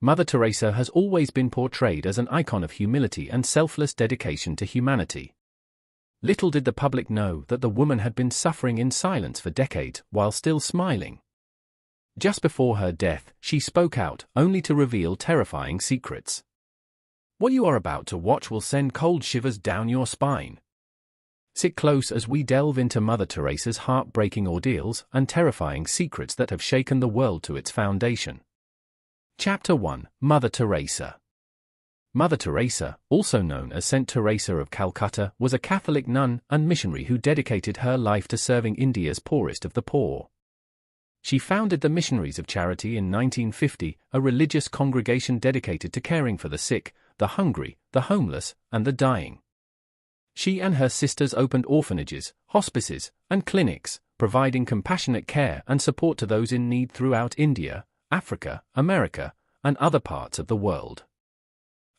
Mother Teresa has always been portrayed as an icon of humility and selfless dedication to humanity. Little did the public know that the woman had been suffering in silence for decades while still smiling. Just before her death, she spoke out, only to reveal terrifying secrets. What you are about to watch will send cold shivers down your spine. Sit close as we delve into Mother Teresa's heartbreaking ordeals and terrifying secrets that have shaken the world to its foundation. Chapter 1: Mother Teresa. Mother Teresa, also known as Saint Teresa of Calcutta, was a Catholic nun and missionary who dedicated her life to serving India's poorest of the poor. She founded the Missionaries of Charity in 1950, a religious congregation dedicated to caring for the sick, the hungry, the homeless, and the dying. She and her sisters opened orphanages, hospices, and clinics, providing compassionate care and support to those in need throughout India, Africa, America, and other parts of the world.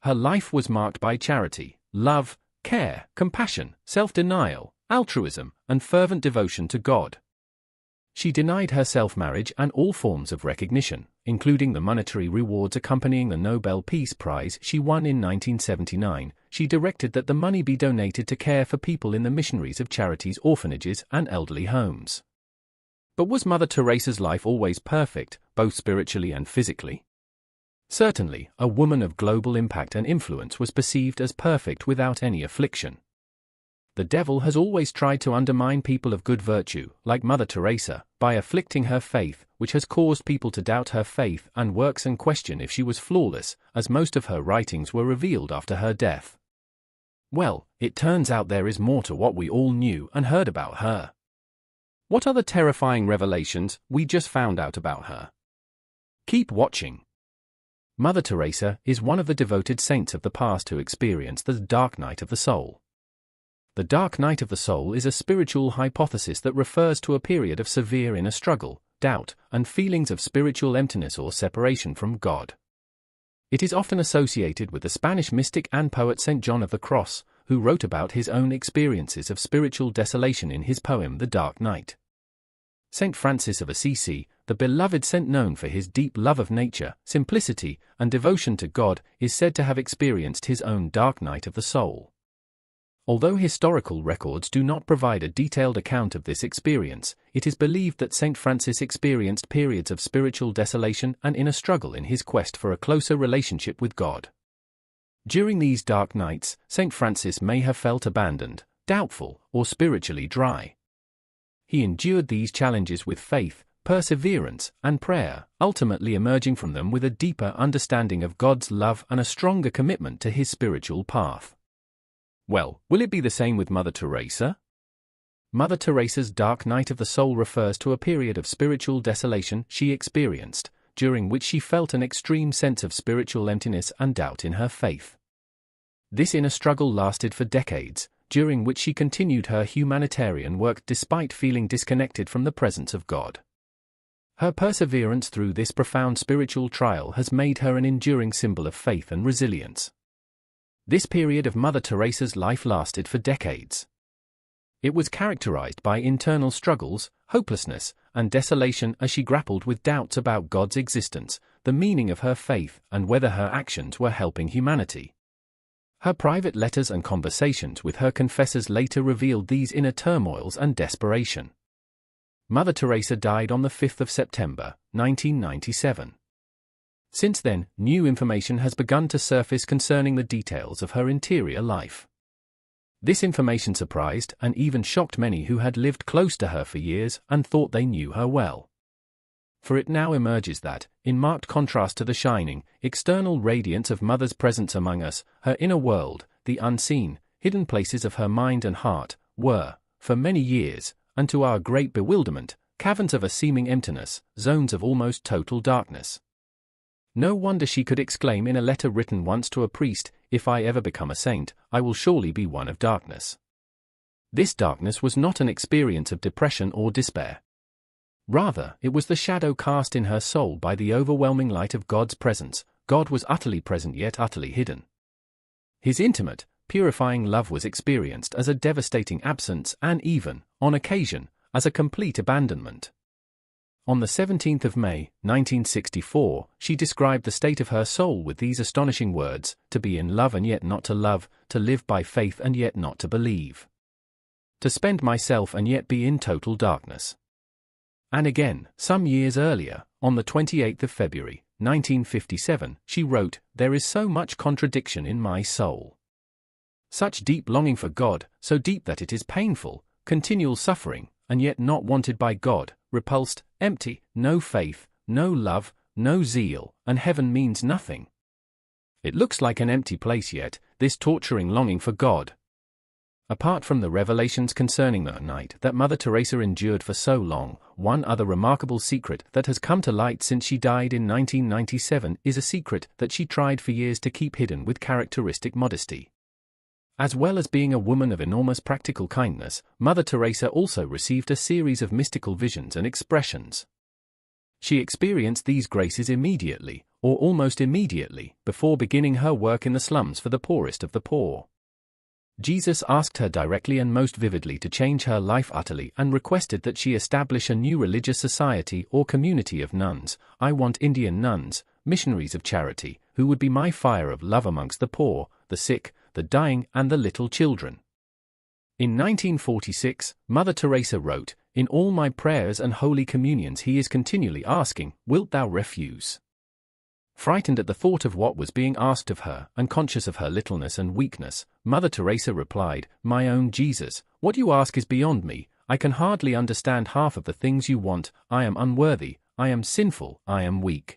Her life was marked by charity, love, care, compassion, self-denial, altruism, and fervent devotion to God. She denied herself marriage and all forms of recognition, including the monetary rewards accompanying the Nobel Peace Prize she won in 1979. She directed that the money be donated to care for people in the Missionaries of Charity's orphanages and elderly homes. But was Mother Teresa's life always perfect, both spiritually and physically? Certainly, a woman of global impact and influence was perceived as perfect without any affliction. The devil has always tried to undermine people of good virtue, like Mother Teresa, by afflicting her faith, which has caused people to doubt her faith and works and question if she was flawless, as most of her writings were revealed after her death. Well, it turns out there is more to what we all knew and heard about her. What are the terrifying revelations we just found out about her? Keep watching. Mother Teresa is one of the devoted saints of the past who experienced the dark night of the soul. The dark night of the soul is a spiritual hypothesis that refers to a period of severe inner struggle, doubt, and feelings of spiritual emptiness or separation from God. It is often associated with the Spanish mystic and poet Saint John of the Cross, who wrote about his own experiences of spiritual desolation in his poem The Dark Night. Saint Francis of Assisi, the beloved saint known for his deep love of nature, simplicity, and devotion to God, is said to have experienced his own dark night of the soul. Although historical records do not provide a detailed account of this experience, it is believed that Saint Francis experienced periods of spiritual desolation and inner struggle in his quest for a closer relationship with God. During these dark nights, Saint Francis may have felt abandoned, doubtful, or spiritually dry. He endured these challenges with faith, perseverance, and prayer, ultimately emerging from them with a deeper understanding of God's love and a stronger commitment to his spiritual path. Well, will it be the same with Mother Teresa? Mother Teresa's dark night of the soul refers to a period of spiritual desolation she experienced, during which she felt an extreme sense of spiritual emptiness and doubt in her faith. This inner struggle lasted for decades, during which she continued her humanitarian work despite feeling disconnected from the presence of God. Her perseverance through this profound spiritual trial has made her an enduring symbol of faith and resilience. This period of Mother Teresa's life lasted for decades. It was characterized by internal struggles, hopelessness, and desolation as she grappled with doubts about God's existence, the meaning of her faith, and whether her actions were helping humanity. Her private letters and conversations with her confessors later revealed these inner turmoils and desperation. Mother Teresa died on the 5th of September, 1997. Since then, new information has begun to surface concerning the details of her interior life. This information surprised and even shocked many who had lived close to her for years and thought they knew her well. For it now emerges that, in marked contrast to the shining, external radiance of Mother's presence among us, her inner world, the unseen, hidden places of her mind and heart, were, for many years, and to our great bewilderment, caverns of a seeming emptiness, zones of almost total darkness. No wonder she could exclaim in a letter written once to a priest, "If I ever become a saint, I will surely be one of darkness." This darkness was not an experience of depression or despair. Rather, it was the shadow cast in her soul by the overwhelming light of God's presence. God was utterly present yet utterly hidden. His intimate, purifying love was experienced as a devastating absence and even, on occasion, as a complete abandonment. On the 17th of May, 1964, she described the state of her soul with these astonishing words: to be in love and yet not to love, to live by faith and yet not to believe. To spend myself and yet be in total darkness. And again, some years earlier, on the 28th of February, 1957, she wrote, "There is so much contradiction in my soul. Such deep longing for God, so deep that it is painful, continual suffering, and yet not wanted by God, repulsed, empty, no faith, no love, no zeal, and heaven means nothing. It looks like an empty place yet, this torturing longing for God." Apart from the revelations concerning that night that Mother Teresa endured for so long, one other remarkable secret that has come to light since she died in 1997 is a secret that she tried for years to keep hidden with characteristic modesty. As well as being a woman of enormous practical kindness, Mother Teresa also received a series of mystical visions and expressions. She experienced these graces immediately, or almost immediately, before beginning her work in the slums for the poorest of the poor. Jesus asked her directly and most vividly to change her life utterly and requested that she establish a new religious society or community of nuns. "I want Indian nuns, missionaries of charity, who would be my fire of love amongst the poor, the sick, the dying and the little children." In 1946, Mother Teresa wrote, "In all my prayers and holy communions he is continually asking, 'Wilt thou refuse?'" Frightened at the thought of what was being asked of her, and conscious of her littleness and weakness, Mother Teresa replied, "My own Jesus, what you ask is beyond me. I can hardly understand half of the things you want. I am unworthy, I am sinful, I am weak."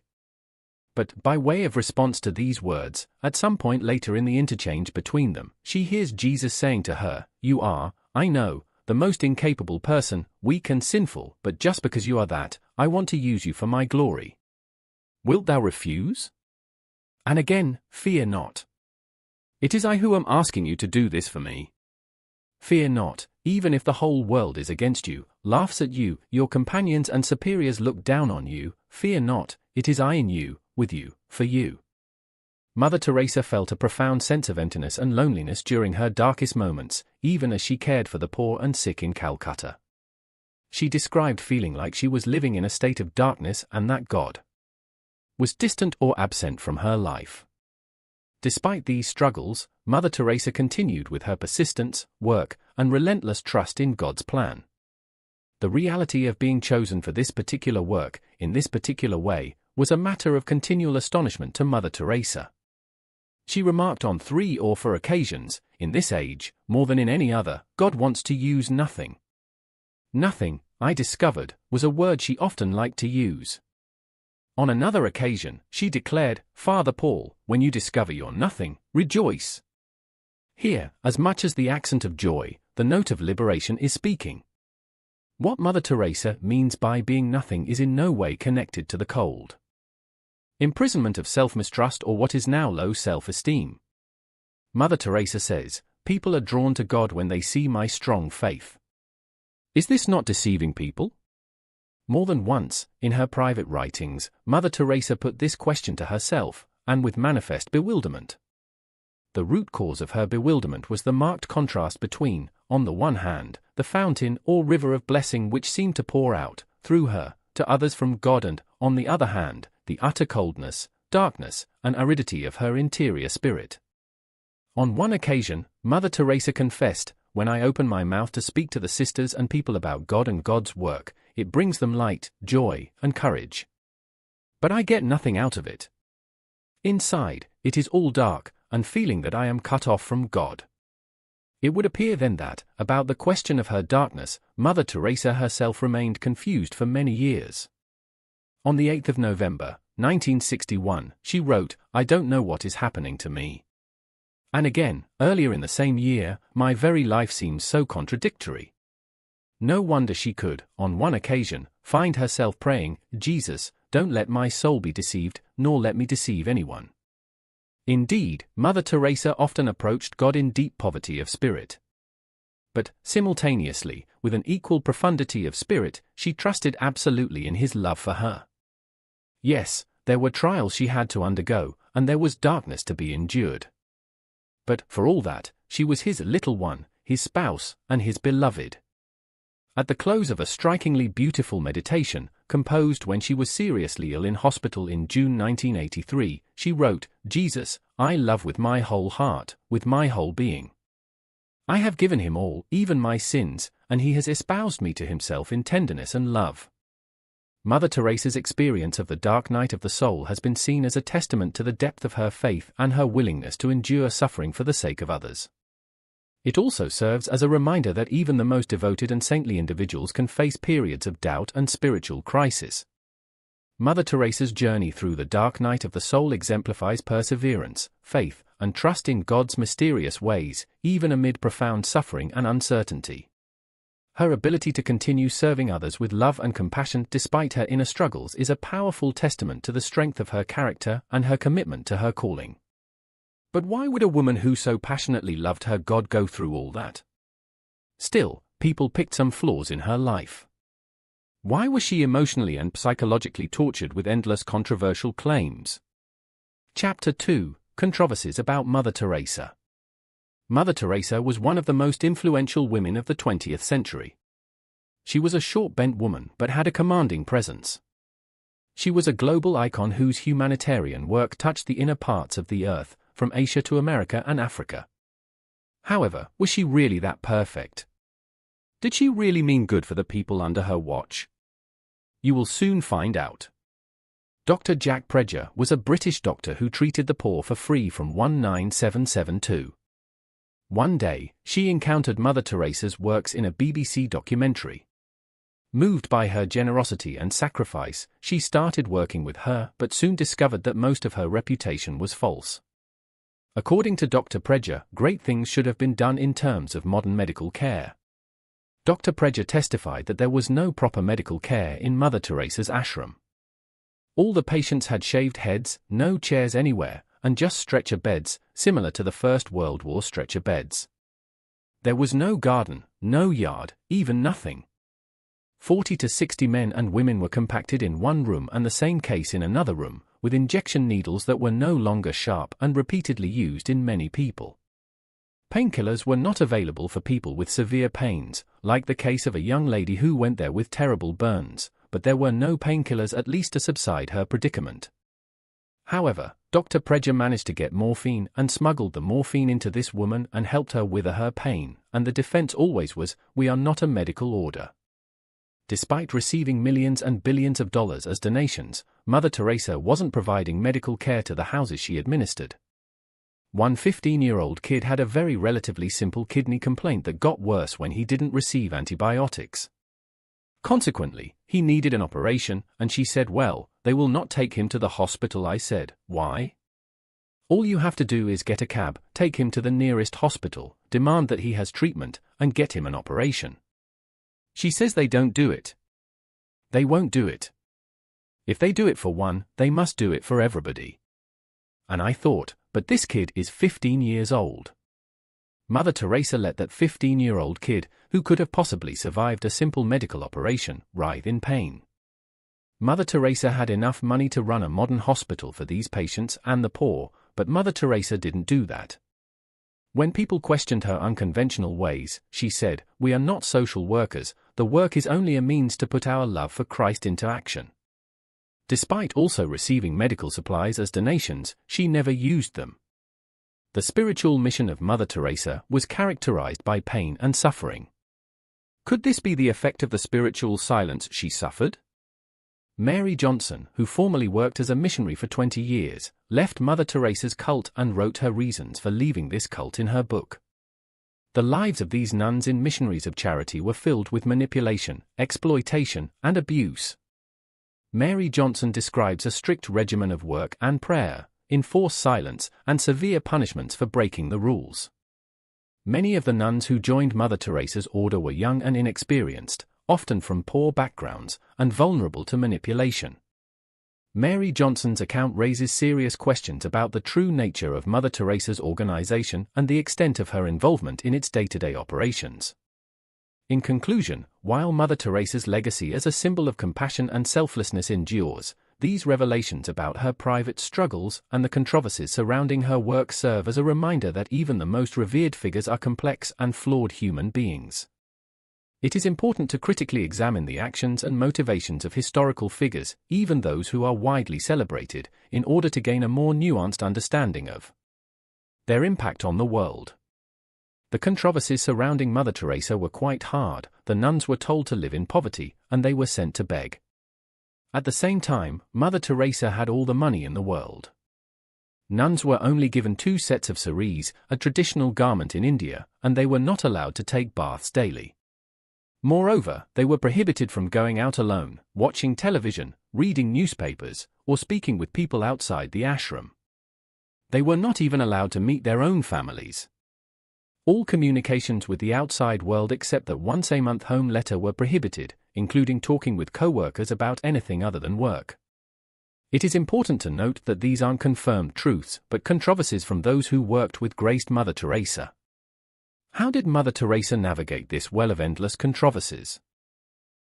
But, by way of response to these words, at some point later in the interchange between them, she hears Jesus saying to her, "You are, I know, the most incapable person, weak and sinful, but just because you are that, I want to use you for my glory. Wilt thou refuse?" And again, "Fear not. It is I who am asking you to do this for me. Fear not, even if the whole world is against you, laughs at you, your companions and superiors look down on you, fear not, it is I in you, with you, for you." Mother Teresa felt a profound sense of emptiness and loneliness during her darkest moments, even as she cared for the poor and sick in Calcutta. She described feeling like she was living in a state of darkness and that God was distant or absent from her life. Despite these struggles, Mother Teresa continued with her persistence, work, and relentless trust in God's plan. The reality of being chosen for this particular work, in this particular way, was a matter of continual astonishment to Mother Teresa. She remarked on 3 or 4 occasions, "In this age, more than in any other, God wants to use nothing." Nothing, I discovered, was a word she often liked to use. On another occasion, she declared, "Father Paul, when you discover your nothing, rejoice." Here, as much as the accent of joy, the note of liberation is speaking. What Mother Teresa means by being nothing is in no way connected to the cold imprisonment of self-mistrust or what is now low self-esteem. Mother Teresa says, "People are drawn to God when they see my strong faith." Is this not deceiving people? More than once, in her private writings, Mother Teresa put this question to herself, and with manifest bewilderment. The root cause of her bewilderment was the marked contrast between, on the one hand, the fountain or river of blessing which seemed to pour out, through her, to others from God and, on the other hand, the utter coldness, darkness, and aridity of her interior spirit. On one occasion, Mother Teresa confessed, "When I open my mouth to speak to the sisters and people about God and God's work, it brings them light, joy, and courage. But I get nothing out of it. Inside, it is all dark, and feeling that I am cut off from God." It would appear then that, about the question of her darkness, Mother Teresa herself remained confused for many years. On the 8th of November, 1961, she wrote, "I don't know what is happening to me." And again, earlier in the same year, "My very life seems so contradictory." No wonder she could, on one occasion, find herself praying, "Jesus, don't let my soul be deceived, nor let me deceive anyone." Indeed, Mother Teresa often approached God in deep poverty of spirit. But, simultaneously, with an equal profundity of spirit, she trusted absolutely in His love for her. Yes, there were trials she had to undergo, and there was darkness to be endured. But, for all that, she was His little one, His spouse, and His beloved. At the close of a strikingly beautiful meditation, composed when she was seriously ill in hospital in June 1983, she wrote, "Jesus, I love with my whole heart, with my whole being. I have given him all, even my sins, and he has espoused me to himself in tenderness and love." Mother Teresa's experience of the dark night of the soul has been seen as a testament to the depth of her faith and her willingness to endure suffering for the sake of others. It also serves as a reminder that even the most devoted and saintly individuals can face periods of doubt and spiritual crisis. Mother Teresa's journey through the dark night of the soul exemplifies perseverance, faith, and trust in God's mysterious ways, even amid profound suffering and uncertainty. Her ability to continue serving others with love and compassion despite her inner struggles is a powerful testament to the strength of her character and her commitment to her calling. But why would a woman who so passionately loved her God go through all that? Still, people picked some flaws in her life. Why was she emotionally and psychologically tortured with endless controversial claims? Chapter 2: Controversies about Mother Teresa. Mother Teresa was one of the most influential women of the 20th century. She was a short-bent woman but had a commanding presence. She was a global icon whose humanitarian work touched the inner parts of the earth, from Asia to America and Africa. However, was she really that perfect? Did she really mean good for the people under her watch? You will soon find out. Dr. Jack Prejer was a British doctor who treated the poor for free from 1972. One day, she encountered Mother Teresa's works in a BBC documentary. Moved by her generosity and sacrifice, she started working with her but soon discovered that most of her reputation was false. According to Dr. Prejer, great things should have been done in terms of modern medical care. Dr. Prejer testified that there was no proper medical care in Mother Teresa's ashram. All the patients had shaved heads, no chairs anywhere, and just stretcher beds, similar to the First World War stretcher beds. There was no garden, no yard, even nothing. 40 to 60 men and women were compacted in one room and the same case in another room, with injection needles that were no longer sharp and repeatedly used in many people. Painkillers were not available for people with severe pains, like the case of a young lady who went there with terrible burns, but there were no painkillers at least to subside her predicament. However, Dr. Prejer managed to get morphine and smuggled the morphine into this woman and helped her wither her pain, and the defense always was, "We are not a medical order." Despite receiving millions and billions of dollars as donations, Mother Teresa wasn't providing medical care to the houses she administered. One 15-year-old kid had a very relatively simple kidney complaint that got worse when he didn't receive antibiotics. Consequently, he needed an operation, and she said, "Well, they will not take him to the hospital." I said, "Why?" "All you have to do is get a cab, take him to the nearest hospital, demand that he has treatment, and get him an operation." She says they don't do it. They won't do it. If they do it for one, they must do it for everybody. And I thought, but this kid is 15 years old. Mother Teresa let that 15-year-old kid, who could have possibly survived a simple medical operation, writhe in pain. Mother Teresa had enough money to run a modern hospital for these patients and the poor, but Mother Teresa didn't do that. When people questioned her unconventional ways, she said, "We are not social workers, the work is only a means to put our love for Christ into action." Despite also receiving medical supplies as donations, she never used them. The spiritual mission of Mother Teresa was characterized by pain and suffering. Could this be the effect of the spiritual silence she suffered? Mary Johnson, who formerly worked as a missionary for 20 years, left Mother Teresa's cult and wrote her reasons for leaving this cult in her book. The lives of these nuns in missionaries of charity were filled with manipulation, exploitation, and abuse. Mary Johnson describes a strict regimen of work and prayer, enforced silence, and severe punishments for breaking the rules. Many of the nuns who joined Mother Teresa's order were young and inexperienced, often from poor backgrounds, and vulnerable to manipulation. Mary Johnson's account raises serious questions about the true nature of Mother Teresa's organization and the extent of her involvement in its day-to-day operations. In conclusion, while Mother Teresa's legacy as a symbol of compassion and selflessness endures, these revelations about her private struggles and the controversies surrounding her work serve as a reminder that even the most revered figures are complex and flawed human beings. It is important to critically examine the actions and motivations of historical figures, even those who are widely celebrated, in order to gain a more nuanced understanding of their impact on the world. The controversies surrounding Mother Teresa were quite hard. The nuns were told to live in poverty, and they were sent to beg. At the same time, Mother Teresa had all the money in the world. Nuns were only given 2 sets of saris, a traditional garment in India, and they were not allowed to take baths daily. Moreover, they were prohibited from going out alone, watching television, reading newspapers, or speaking with people outside the ashram. They were not even allowed to meet their own families. All communications with the outside world except that once-a-month home letter were prohibited, including talking with co-workers about anything other than work. It is important to note that these aren't confirmed truths, but controversies from those who worked with graced Mother Teresa. How did Mother Teresa navigate this well of endless controversies?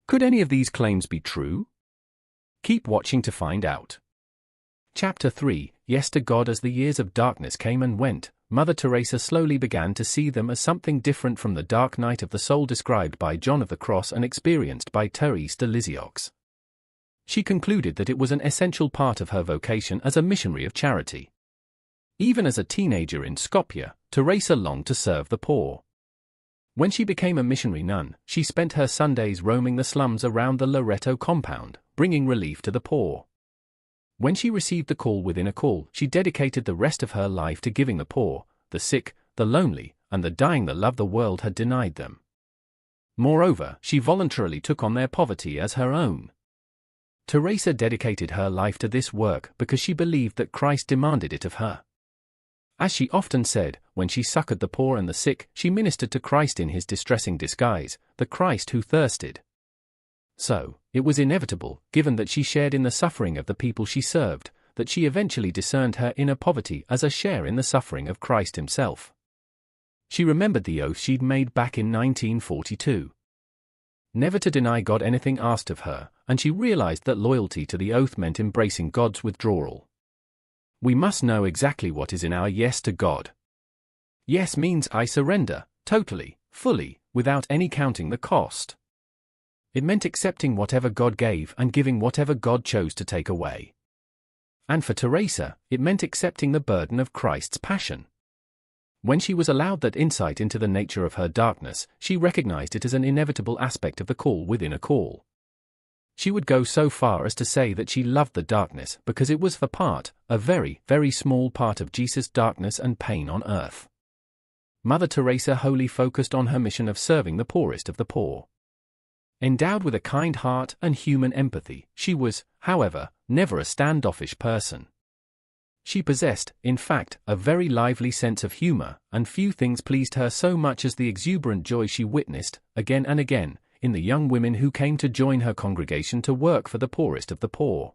Could any of these claims be true? Keep watching to find out. Chapter 3, Yes to God. As the years of darkness came and went, Mother Teresa slowly began to see them as something different from the dark night of the soul described by John of the Cross and experienced by Thérèse de Lisieux. She concluded that it was an essential part of her vocation as a missionary of charity. Even as a teenager in Skopje, Teresa longed to serve the poor. When she became a missionary nun, she spent her Sundays roaming the slums around the Loreto compound, bringing relief to the poor. When she received the call within a call, she dedicated the rest of her life to giving the poor, the sick, the lonely, and the dying the love the world had denied them. Moreover, she voluntarily took on their poverty as her own. Teresa dedicated her life to this work because she believed that Christ demanded it of her. As she often said, when she succored the poor and the sick, she ministered to Christ in his distressing disguise, the Christ who thirsted. So, it was inevitable, given that she shared in the suffering of the people she served, that she eventually discerned her inner poverty as a share in the suffering of Christ himself. She remembered the oath she'd made back in 1942. Never to deny God anything asked of her, and she realized that loyalty to the oath meant embracing God's withdrawal. We must know exactly what is in our yes to God. Yes means I surrender, totally, fully, without any counting the cost. It meant accepting whatever God gave and giving whatever God chose to take away. And for Teresa, it meant accepting the burden of Christ's passion. When she was allowed that insight into the nature of her darkness, she recognized it as an inevitable aspect of the call within a call. She would go so far as to say that she loved the darkness because it was a very, very small part of Jesus' darkness and pain on earth. Mother Teresa wholly focused on her mission of serving the poorest of the poor. Endowed with a kind heart and human empathy, she was, however, never a standoffish person. She possessed, in fact, a very lively sense of humor, and few things pleased her so much as the exuberant joy she witnessed, again and again, in the young women who came to join her congregation to work for the poorest of the poor.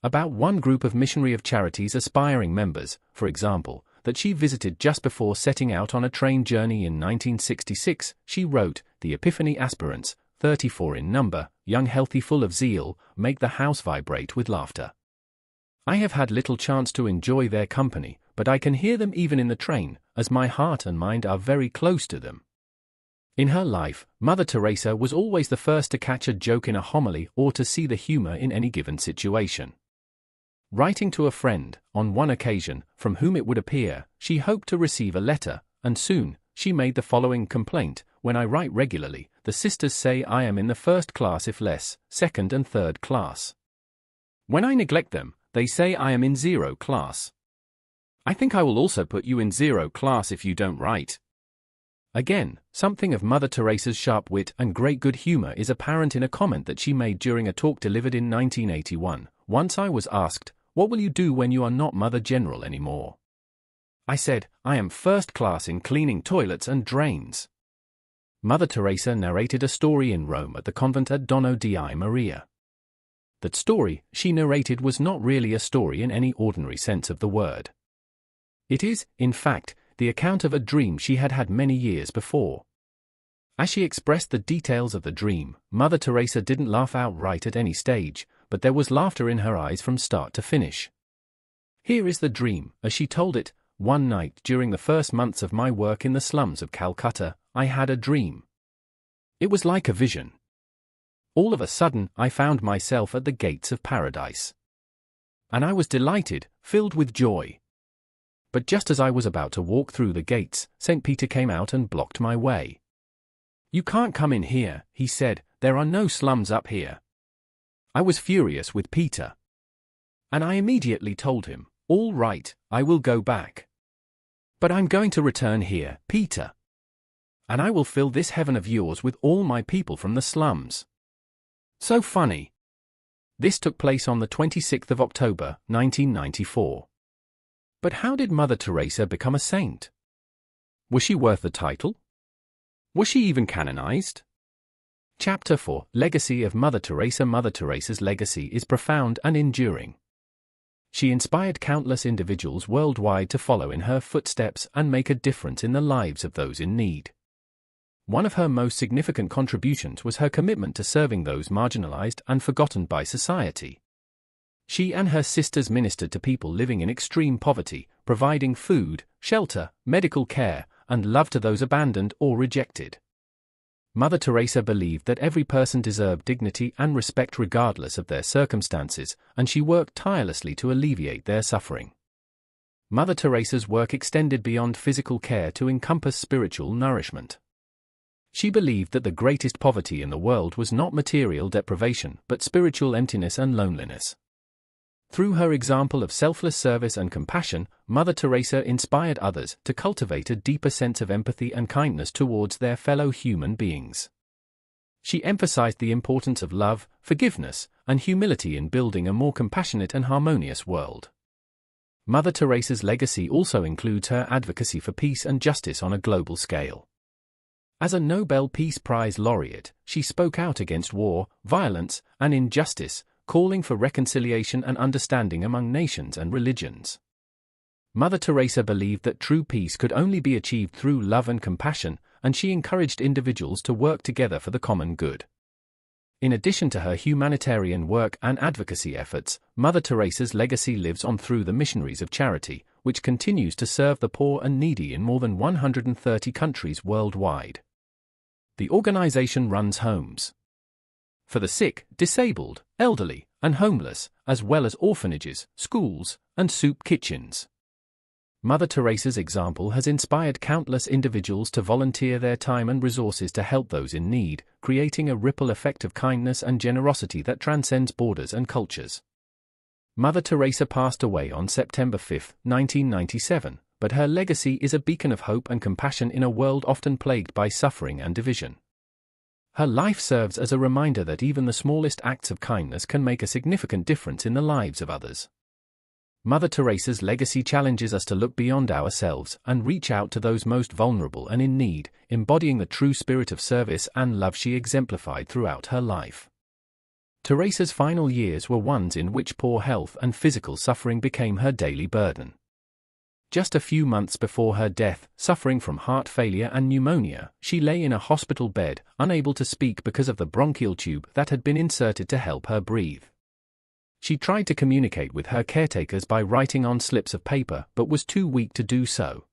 About one group of Missionary of Charity's aspiring members, for example, that she visited just before setting out on a train journey in 1966, she wrote, "The Epiphany aspirants, 34 in number, young, healthy, full of zeal, make the house vibrate with laughter. I have had little chance to enjoy their company, but I can hear them even in the train, as my heart and mind are very close to them." In her life, Mother Teresa was always the first to catch a joke in a homily or to see the humor in any given situation. Writing to a friend, on one occasion, from whom it would appear, she hoped to receive a letter, and soon, she made the following complaint: "When I write regularly, the sisters say I am in the first class, if less, second and third class. When I neglect them, they say I am in 0 class. I think I will also put you in 0 class if you don't write." Again, something of Mother Teresa's sharp wit and great good humor is apparent in a comment that she made during a talk delivered in 1981. "Once I was asked, 'What will you do when you are not Mother General anymore?' I said, 'I am first class in cleaning toilets and drains.'" Mother Teresa narrated a story in Rome at the convent at Dono di Maria. That story she narrated was not really a story in any ordinary sense of the word. It is, in fact, the account of a dream she had had many years before. As she expressed the details of the dream, Mother Teresa didn't laugh outright at any stage, but there was laughter in her eyes from start to finish. Here is the dream, as she told it: "One night during the first months of my work in the slums of Calcutta, I had a dream. It was like a vision. All of a sudden, I found myself at the gates of paradise. And I was delighted, filled with joy. But just as I was about to walk through the gates, St. Peter came out and blocked my way. "You can't come in here," he said, "there are no slums up here." I was furious with Peter. And I immediately told him, "All right, I will go back. But I'm going to return here, Peter. And I will fill this heaven of yours with all my people from the slums." So funny. This took place on the 26th of October, 1994. But how did Mother Teresa become a saint? Was she worth the title? Was she even canonized? Chapter 4: Legacy of Mother Teresa. Mother Teresa's legacy is profound and enduring. She inspired countless individuals worldwide to follow in her footsteps and make a difference in the lives of those in need. One of her most significant contributions was her commitment to serving those marginalized and forgotten by society. She and her sisters ministered to people living in extreme poverty, providing food, shelter, medical care, and love to those abandoned or rejected. Mother Teresa believed that every person deserved dignity and respect regardless of their circumstances, and she worked tirelessly to alleviate their suffering. Mother Teresa's work extended beyond physical care to encompass spiritual nourishment. She believed that the greatest poverty in the world was not material deprivation but spiritual emptiness and loneliness. Through her example of selfless service and compassion, Mother Teresa inspired others to cultivate a deeper sense of empathy and kindness towards their fellow human beings. She emphasized the importance of love, forgiveness, and humility in building a more compassionate and harmonious world. Mother Teresa's legacy also includes her advocacy for peace and justice on a global scale. As a Nobel Peace Prize laureate, she spoke out against war, violence, and injustice, calling for reconciliation and understanding among nations and religions. Mother Teresa believed that true peace could only be achieved through love and compassion, and she encouraged individuals to work together for the common good. In addition to her humanitarian work and advocacy efforts, Mother Teresa's legacy lives on through the Missionaries of Charity, which continues to serve the poor and needy in more than 130 countries worldwide. The organization runs homes for the sick, disabled, elderly, and homeless, as well as orphanages, schools, and soup kitchens. Mother Teresa's example has inspired countless individuals to volunteer their time and resources to help those in need, creating a ripple effect of kindness and generosity that transcends borders and cultures. Mother Teresa passed away on September 5, 1997, but her legacy is a beacon of hope and compassion in a world often plagued by suffering and division. Her life serves as a reminder that even the smallest acts of kindness can make a significant difference in the lives of others. Mother Teresa's legacy challenges us to look beyond ourselves and reach out to those most vulnerable and in need, embodying the true spirit of service and love she exemplified throughout her life. Teresa's final years were ones in which poor health and physical suffering became her daily burden. Just a few months before her death, suffering from heart failure and pneumonia, she lay in a hospital bed, unable to speak because of the bronchial tube that had been inserted to help her breathe. She tried to communicate with her caretakers by writing on slips of paper but was too weak to do so.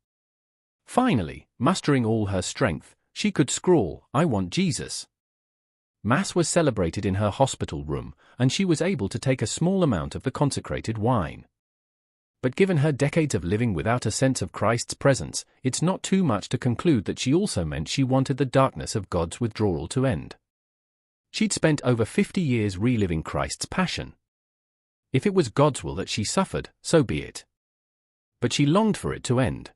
Finally, mustering all her strength, she could scrawl, "I want Jesus." Mass was celebrated in her hospital room, and she was able to take a small amount of the consecrated wine. But given her decades of living without a sense of Christ's presence, it's not too much to conclude that she also meant she wanted the darkness of God's withdrawal to end. She'd spent over 50 years reliving Christ's passion. If it was God's will that she suffered, so be it. But she longed for it to end.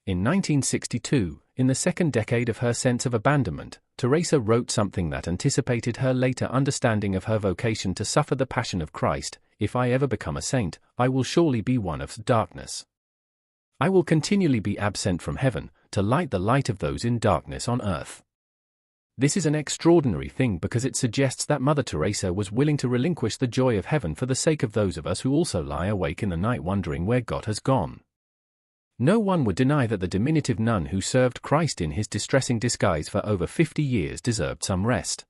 In 1962, in the second decade of her sense of abandonment, Teresa wrote something that anticipated her later understanding of her vocation to suffer the passion of Christ. "If I ever become a saint, I will surely be one of darkness. I will continually be absent from heaven, to light the light of those in darkness on earth." This is an extraordinary thing because it suggests that Mother Teresa was willing to relinquish the joy of heaven for the sake of those of us who also lie awake in the night wondering where God has gone. No one would deny that the diminutive nun who served Christ in his distressing disguise for over 50 years deserved some rest.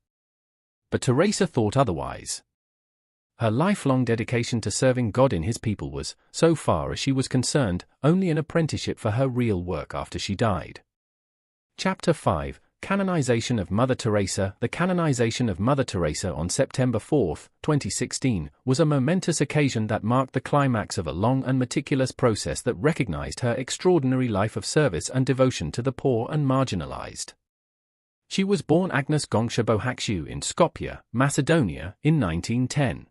But Teresa thought otherwise. Her lifelong dedication to serving God in his people was, so far as she was concerned, only an apprenticeship for her real work after she died. Chapter 5: Canonization of Mother Teresa. The canonization of Mother Teresa on September 4, 2016, was a momentous occasion that marked the climax of a long and meticulous process that recognized her extraordinary life of service and devotion to the poor and marginalized. She was born Agnes Gongsha-Bohakshiu in Skopje, Macedonia, in 1910.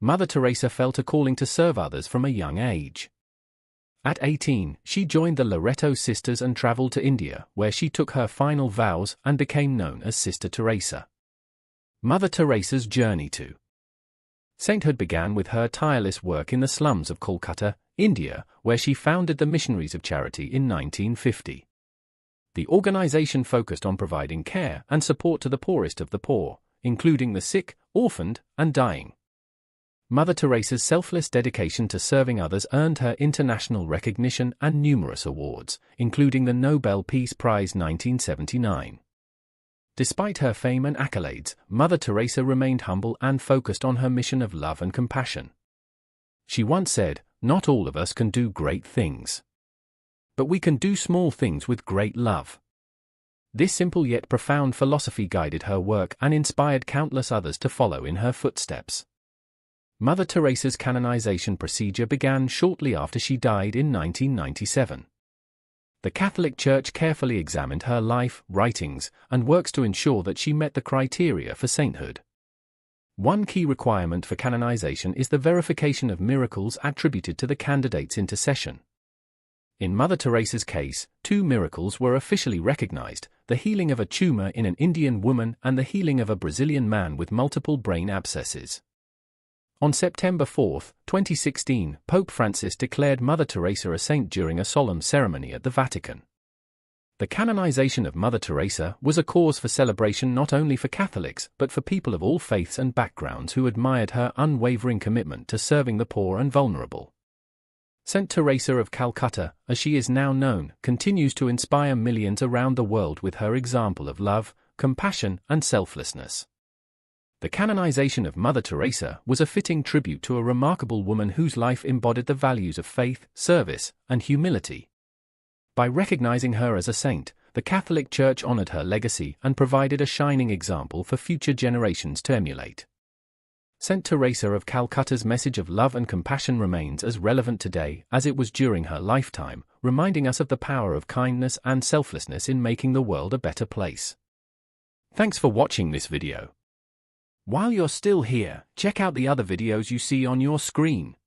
Mother Teresa felt a calling to serve others from a young age. At 18, she joined the Loreto Sisters and traveled to India, where she took her final vows and became known as Sister Teresa. Mother Teresa's journey to sainthood began with her tireless work in the slums of Kolkata, India, where she founded the Missionaries of Charity in 1950. The organization focused on providing care and support to the poorest of the poor, including the sick, orphaned, and dying. Mother Teresa's selfless dedication to serving others earned her international recognition and numerous awards, including the Nobel Peace Prize 1979. Despite her fame and accolades, Mother Teresa remained humble and focused on her mission of love and compassion. She once said, "Not all of us can do great things. But we can do small things with great love." This simple yet profound philosophy guided her work and inspired countless others to follow in her footsteps. Mother Teresa's canonization procedure began shortly after she died in 1997. The Catholic Church carefully examined her life, writings, and works to ensure that she met the criteria for sainthood. One key requirement for canonization is the verification of miracles attributed to the candidate's intercession. In Mother Teresa's case, 2 miracles were officially recognized: the healing of a tumor in an Indian woman and the healing of a Brazilian man with multiple brain abscesses. On September 4, 2016, Pope Francis declared Mother Teresa a saint during a solemn ceremony at the Vatican. The canonization of Mother Teresa was a cause for celebration not only for Catholics but for people of all faiths and backgrounds who admired her unwavering commitment to serving the poor and vulnerable. Saint Teresa of Calcutta, as she is now known, continues to inspire millions around the world with her example of love, compassion, and selflessness. The canonization of Mother Teresa was a fitting tribute to a remarkable woman whose life embodied the values of faith, service, and humility. By recognizing her as a saint, the Catholic Church honored her legacy and provided a shining example for future generations to emulate. Saint Teresa of Calcutta's message of love and compassion remains as relevant today as it was during her lifetime, reminding us of the power of kindness and selflessness in making the world a better place. Thanks for watching this video. While you're still here, check out the other videos you see on your screen.